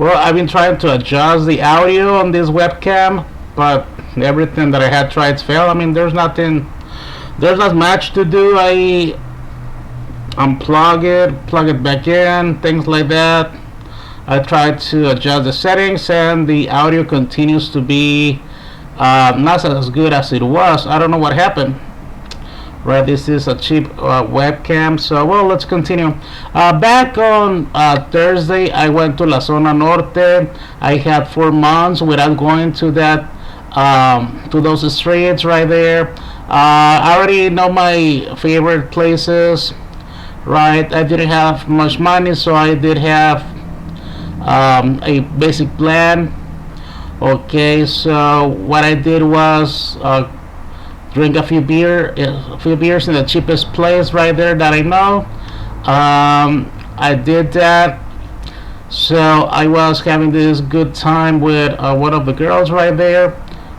Well, I've been trying to adjust the audio on this webcam, but everything that I had tried failed. I mean, there's not much to do. I unplug it, plug it back in, things like that. I tried to adjust the settings, and the audio continues to be not as good as it was. I don't know what happened. Right, this is a cheap webcam. So, well, let's continue. Back on Thursday, I went to La Zona Norte. I had 4 months without going to that to those streets right there. I already know my favorite places. Right, I didn't have much money, so I did have a basic plan. Okay, so what I did was drink a few beers in the cheapest place right there that I know. I did that. So I was having this good time with one of the girls right there.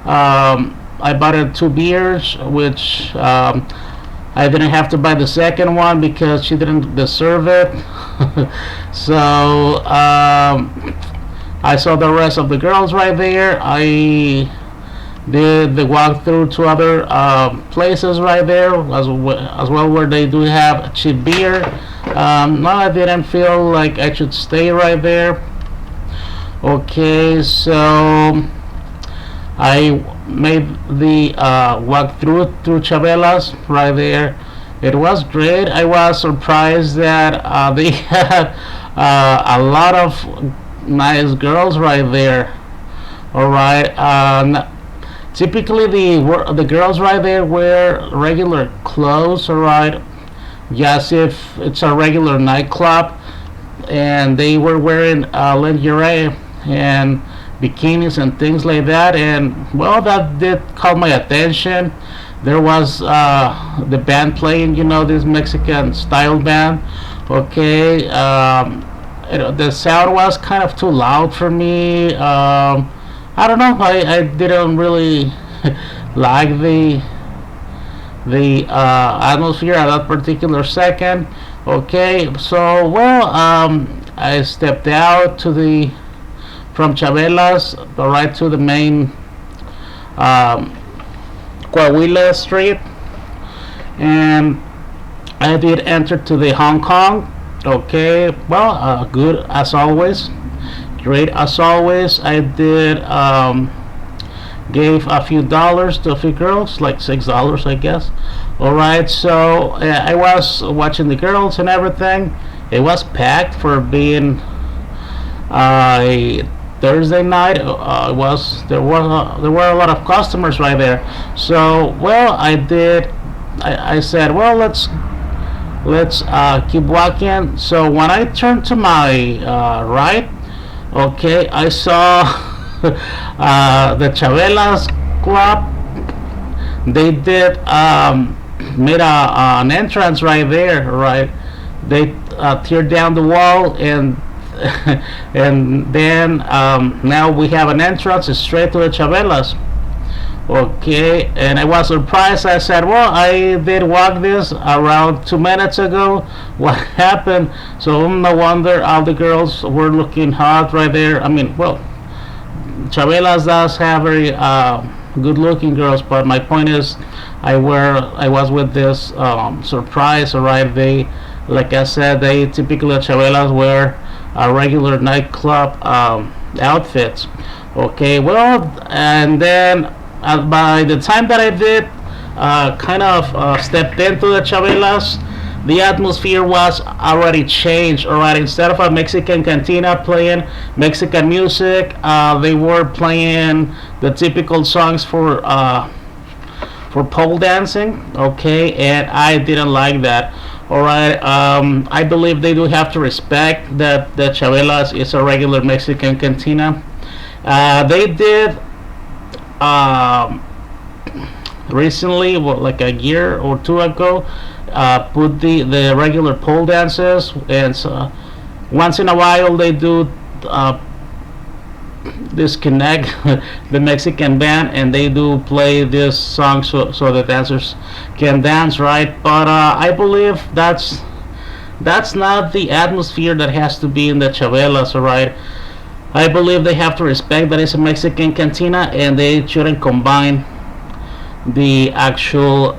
I bought her 2 beers, which I didn't have to buy the second one because she didn't deserve it. So I saw the rest of the girls right there. I did the walk through to other places right there as well where they do have cheap beer. No, I didn't feel like I should stay right there. Okay, so I made the walk through Chabelas right there. It was great. I was surprised that they had a lot of nice girls right there. All right. Typically, the girls right there wear regular clothes. All right. Yes, if it's a regular nightclub, and they were wearing lingerie and bikinis and things like that, and well, that did call my attention. There was the band playing, this Mexican style band. Okay, the sound was kind of too loud for me. I don't know. I didn't really like the atmosphere at that particular second. Okay, so well, I stepped out from Chabelas right to the main Coahuila Street, and I did enter to the Hong Kong. Okay, well, good as always, great as always. I did gave a few dollars to a few girls, like $6, I guess. All right, so I was watching the girls and everything. It was packed for being a Thursday night. There were a lot of customers right there. So well, I said, well, let's keep walking. So when I turned to my right, okay, I saw the Chabelas Club. They did made an entrance right there. Right, they teared down the wall, and and then now we have an entrance straight to the Chabelas. Okay, and I was surprised. I said, well, I did walk this around 2 minutes ago. What happened? So no wonder all the girls were looking hot right there. I mean, well, Chabelas does have very good looking girls, but my point is I was with this surprise. Alright, they, like I said, they typically Chabelas wear regular nightclub outfits. Okay, well, and then by the time that I did kind of stepped into the Chabelas, the atmosphere was already changed. Alright, instead of a Mexican cantina playing Mexican music, they were playing the typical songs for pole dancing. Okay, and I didn't like that. Alright, I believe they do have to respect that the Chabelas is a regular Mexican cantina. They did recently, like a year or two ago, put the regular pole dances, and so once in a while they do disconnect the Mexican band, and they do play this song so the dancers can dance, right? But I believe that's not the atmosphere that has to be in the Chabelas, right? I believe they have to respect that it's a Mexican cantina, and they shouldn't combine the actual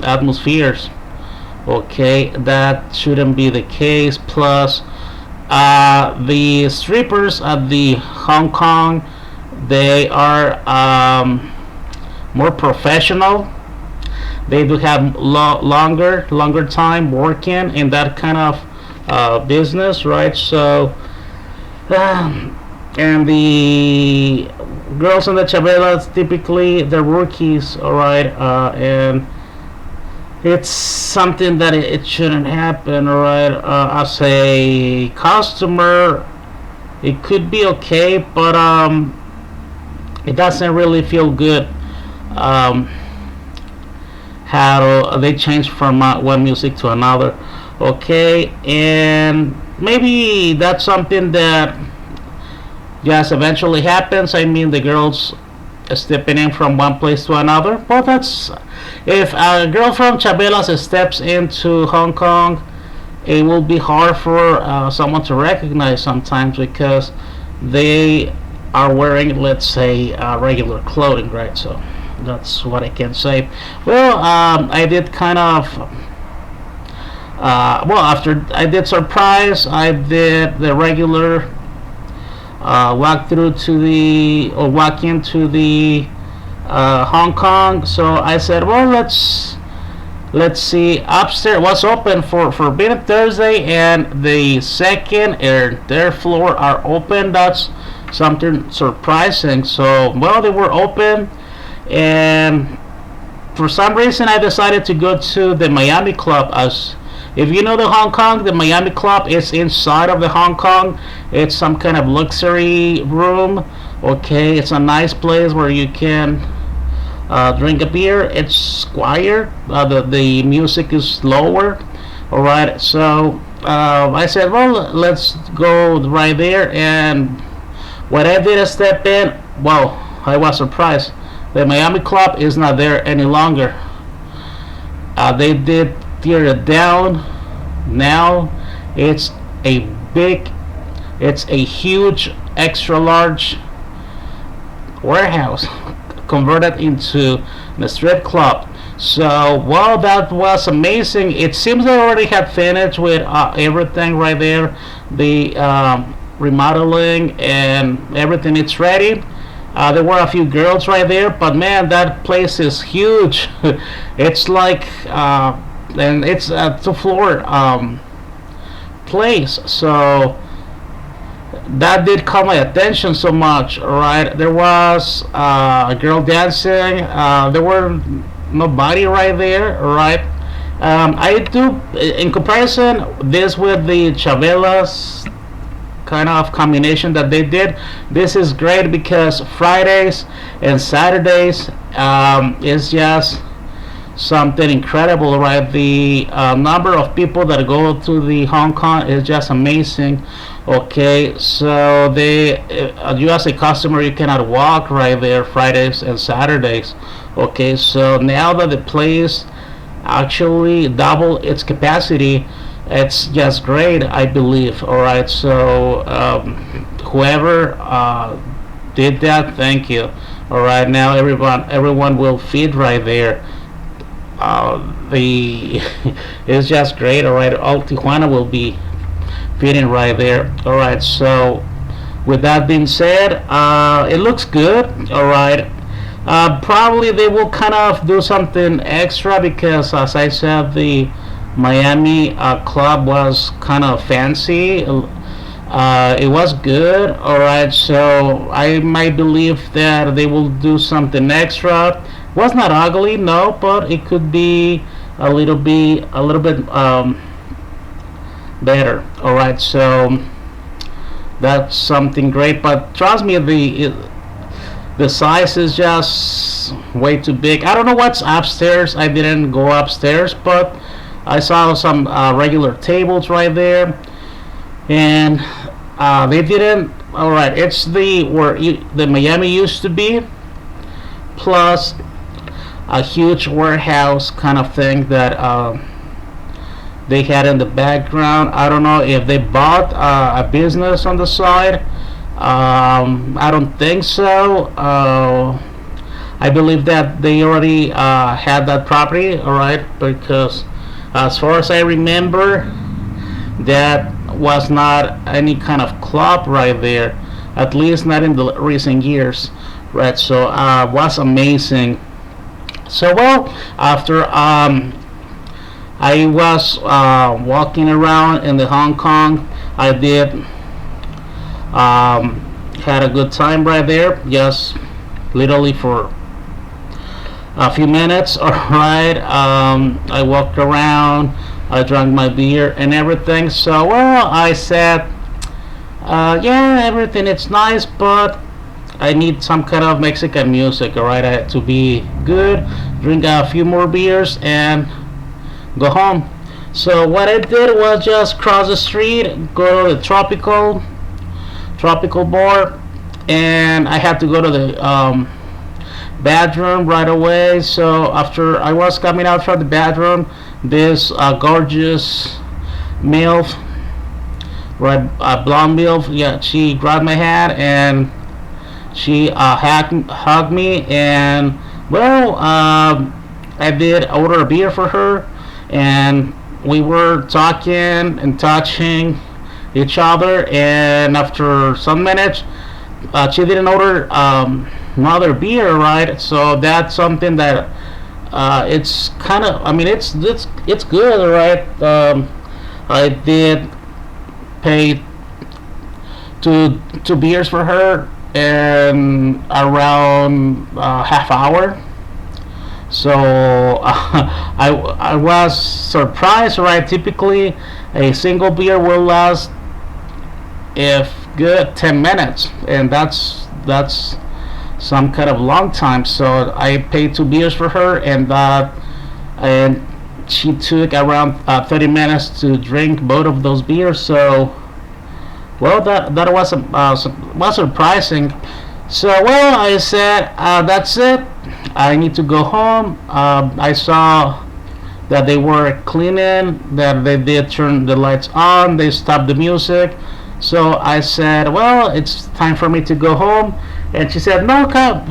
atmospheres. Okay, that shouldn't be the case. Plus, the strippers at the Hong Kong, they are more professional. They do have longer time working in that kind of business, right? So, and the girls in the chabelas, typically they're rookies, all right, and it's something that it shouldn't happen, all right. As a customer, it could be okay, but it doesn't really feel good. Um, how they change from one music to another, okay, and maybe that's something that just eventually happens. I mean, the girls stepping in from one place to another. Well, that's if a girl from Chabelas steps into Hong Kong, it will be hard for someone to recognize sometimes because they are wearing, let's say, regular clothing, right? So that's what I can say. Well, I did kind of. Well, after I did surprise, I did the regular walk through to the or walk into the Hong Kong. So I said, well, let's see upstairs what's open for Forbidden Thursday, and the second and third floor are open. That's something surprising. So well, they were open, and for some reason I decided to go to the Miami Club. As if you know the Hong Kong, the Miami Club is inside of the Hong Kong. It's some kind of luxury room. Okay, it's a nice place where you can drink a beer. It's quiet. The music is lower. All right, so I said, well, let's go right there. And when I did a step in, wow, I was surprised. The Miami Club is not there any longer. They did tear it down. Now it's a it's a huge, extra large warehouse converted into a strip club. So, well, that was amazing. It seems they already had finished with everything right there. The remodeling and everything, it's ready. There were a few girls right there, but man, that place is huge. It's like, and it's a two-floor place. So that did caught my attention so much. Right, there was a girl dancing. There were nobody right there. Right, I do in comparison this with the Chavelas kind of combination that they did. This is great because Fridays and Saturdays is just something incredible, right? The number of people that go to the Hong Kong is just amazing. Okay, so they you as a customer, you cannot walk right there Fridays and Saturdays. Okay, so now that the place actually double its capacity, it's just great, I believe. All right, so whoever did that, thank you. All right, now everyone will feed right there. The it's just great. All right, all Tijuana will be feeding right there. All right, so with that being said, it looks good. All right, probably they will kind of do something extra because, as I said, the Miami club was kind of fancy. It was good. All right, so I might believe that they will do something extra. Was not ugly, no, but it could be a little bit better. All right, so that's something great. But trust me, the size is just way too big. I don't know what's upstairs. I didn't go upstairs, but I saw some regular tables right there, and they didn't. All right, it's the Miami used to be, plus a huge warehouse kind of thing that they had in the background. I don't know if they bought a business on the side I don't think so. I believe that they already had that property, all right, because as far as I remember, that was not any kind of club right there, at least not in the recent years, right? So was amazing. So well, after I was walking around in the Hong Kong, I did had a good time right there, just literally for a few minutes. All right, I walked around, I drank my beer and everything. So well, I said, yeah, everything is nice, but I need some kind of Mexican music. All right, to be good. Drink a few more beers and go home. So what I did was just cross the street, go to the tropical bar, and I had to go to the bathroom right away. So after I was coming out from the bathroom, this gorgeous MILF, right, blonde MILF, yeah, she grabbed my hand and she hugged me, and well, I did order a beer for her, and we were talking and touching each other, and after some minutes, she didn't order another beer, right? So that's something that it's kind of, I mean, it's good, right? I did pay two beers for her in around half hour. So I was surprised, right? Typically, a single beer will last, if good, 10 minutes, and that's some kind of long time. So I paid two beers for her, and she took around 30 minutes to drink both of those beers. So well, that was surprising. So well, I said, that's it. I need to go home. I saw that they were cleaning, that they did turn the lights on, they stopped the music. So I said, well, it's time for me to go home. And she said, no,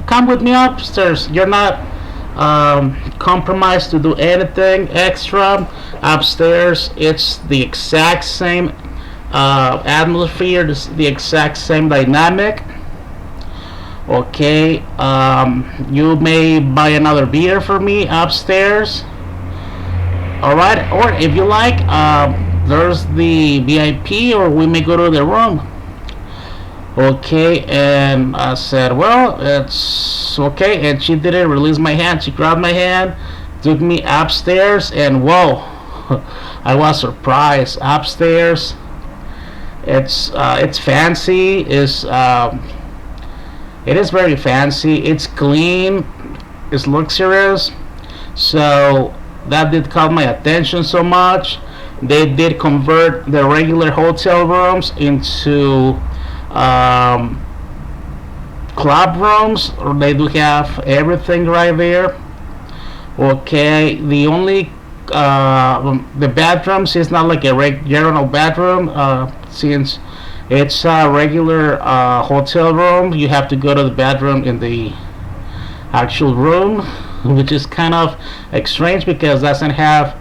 come with me upstairs. You're not compromised to do anything extra. Upstairs, it's the exact same atmosphere, the exact same dynamic. Okay, you may buy another beer for me upstairs. All right, or if you like, there's the VIP, or we may go to the room. Okay, and I said, well, it's okay. And she didn't release my hand. She grabbed my hand, took me upstairs, and whoa, I was surprised. Upstairs, it's fancy. It is very fancy. It's clean. It's luxurious. So that did caught my attention so much. They did convert the regular hotel rooms into club rooms. They do have everything right there. Okay, the only the bathrooms is not like a general bathroom, since it's a regular hotel room. You have to go to the bathroom in the actual room, which is kind of strange because it doesn't have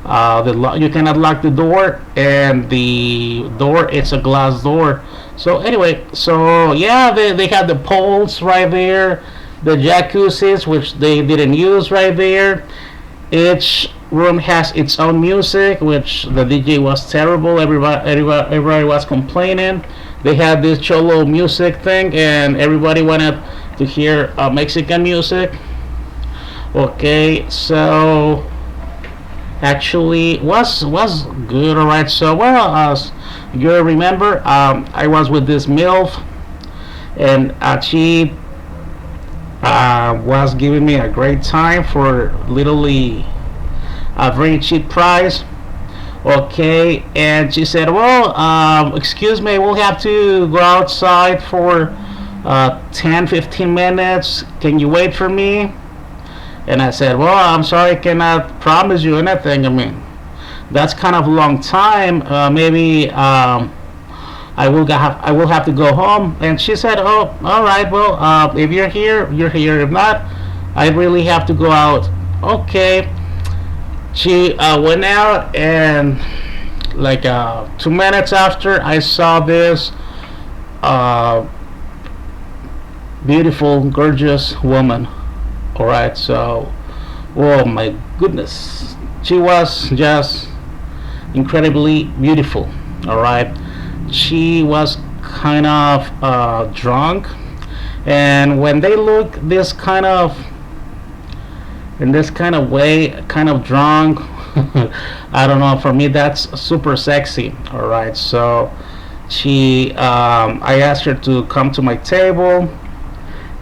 you cannot lock the door, and the door, it's a glass door. So anyway, so yeah, they had the poles right there, the jacuzzis, which they didn't use right there. Each room has its own music, which the DJ was terrible. Everybody was complaining. They had this cholo music thing, and everybody wanted to hear Mexican music. Okay, so actually was good. All right. So well, as you remember, I was with this MILF, and she was giving me a great time for literally a very cheap price. Okay, and she said, well, excuse me, we'll have to go outside for 10-15 minutes. Can you wait for me? And I said, well, I'm sorry, I cannot promise you anything. I mean, that's kind of a long time. Maybe I will have to go home. And she said, oh, all right, well, if you're here, you're here. If not, I really have to go out. Okay. She went out, and like 2 minutes after, I saw this uh, beautiful, gorgeous woman. All right, so, oh my goodness, she was just incredibly beautiful. All right, she was kind of drunk, and when they look this kind of in this kind of way, kind of drunk, I don't know. For me, that's super sexy. All right, so I asked her to come to my table.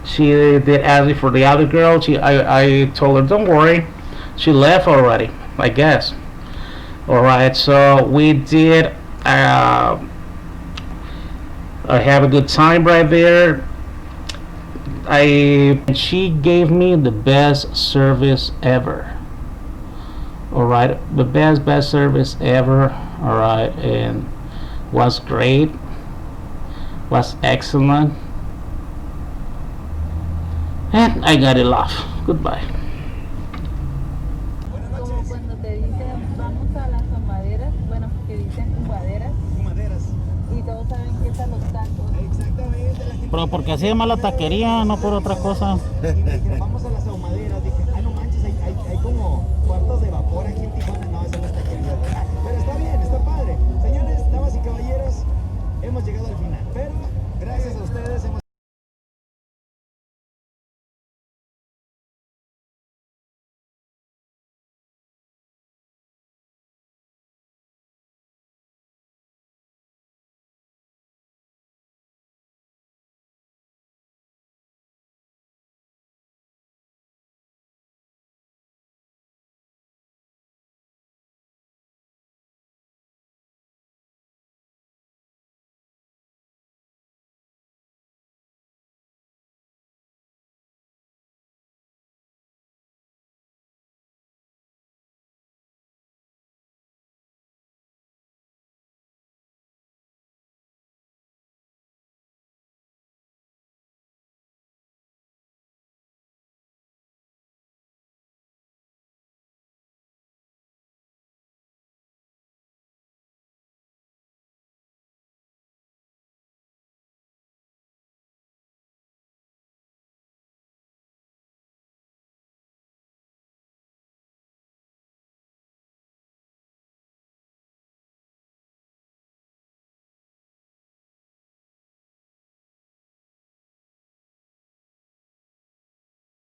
She did ask me for the other girl. I told her, don't worry. She left already, I guess. All right, so we did. I have a good time right there. She gave me the best service ever. All right, the best service ever. All right, and was great. Was excellent. And I got it off. Goodbye. Como cuando te dicen vamos a las humaderas, bueno, que dicen humaderas y todos saben que es a los tacos. Exactamente. Pero porque así se llama la taquería, no por otra cosa. Y me dijeron, vamos a las ahumaderas. Dije, no manches, hay como cuartos de vapor aquí en Tijuana. No, eso no es taquería. Pero está bien, está padre. Señores, damas y caballeros, hemos llegado a